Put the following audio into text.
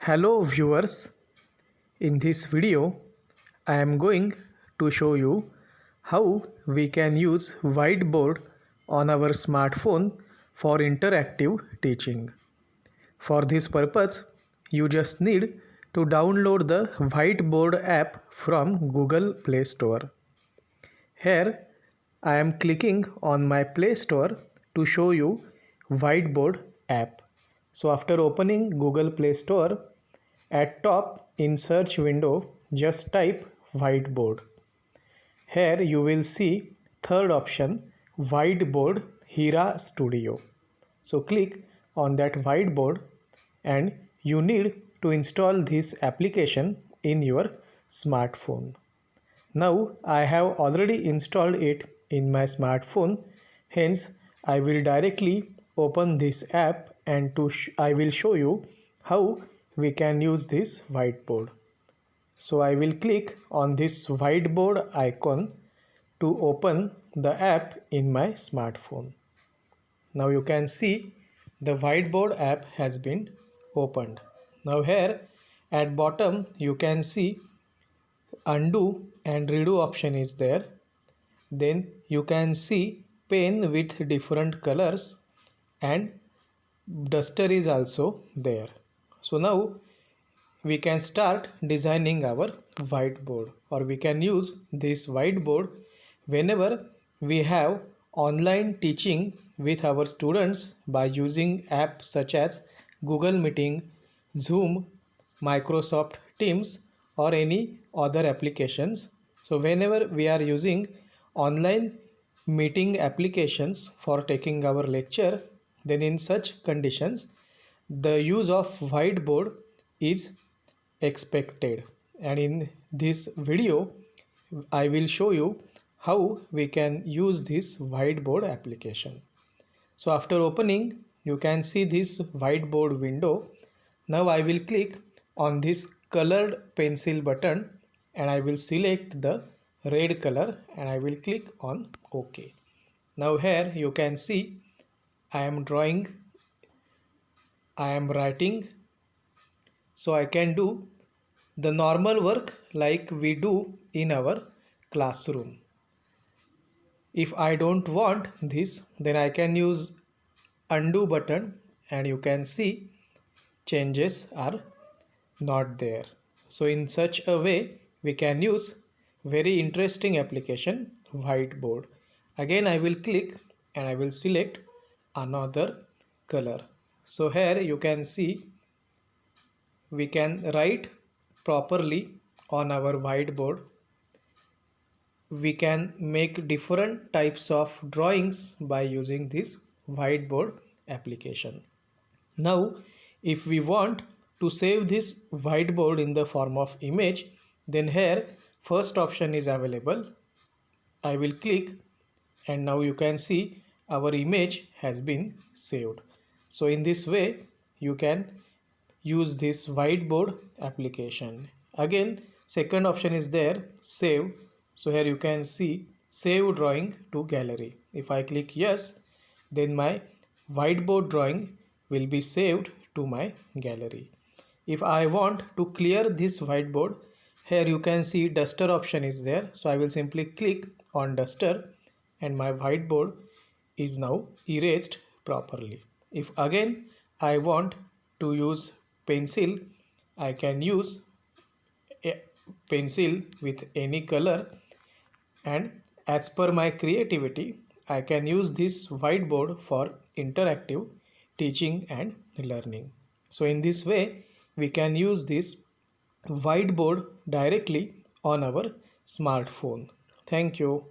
Hello viewers, in this video I am going to show you how we can use whiteboard on our smartphone for interactive teaching. For this purpose, you just need to download the whiteboard app from Google Play Store. Here I am clicking on my Play Store to show you whiteboard app. So after opening Google Play Store, at top in search window, just type whiteboard. Here you will see third option, whiteboard Hira Studio. So click on that whiteboard and you need to install this application in your smartphone. Now I have already installed it in my smartphone, hence I will directly open this app and I will show you how we can use this whiteboard. So I will click on this whiteboard icon to open the app in my smartphone. Now you can see the whiteboard app has been opened. Now here at bottom you can see undo and redo option is there. Then you can see pen with different colors and duster is also there. So now we can start designing our whiteboard, or we can use this whiteboard whenever we have online teaching with our students by using apps such as Google Meeting, Zoom, Microsoft Teams, or any other applications. So whenever we are using online meeting applications for taking our lecture, then in such conditions the use of whiteboard is expected. And in this video I will show you how we can use this whiteboard application. So after opening, you can see this whiteboard window. Now I will click on this colored pencil button and I will select the red color and I will click on OK. Now here you can see I am drawing, I am writing, so I can do the normal work like we do in our classroom. If I don't want this, then I can use undo button and you can see changes are not there. So in such a way we can use very interesting application whiteboard. Again I will click and I will select another color. So here you can see we can write properly on our whiteboard. We can make different types of drawings by using this whiteboard application. Now if we want to save this whiteboard in the form of image, then here first option is available. I will click and now you can see our image has been saved. So in this way you can use this whiteboard application. Again second option is there, save. So here you can see save drawing to gallery. If I click yes, then my whiteboard drawing will be saved to my gallery. If I want to clear this whiteboard, here you can see duster option is there. So I will simply click on duster and my whiteboard is now erased properly. If again I want to use pencil, I can use a pencil with any color, and as per my creativity I can use this whiteboard for interactive teaching and learning. So in this way we can use this whiteboard directly on our smartphone. Thank you.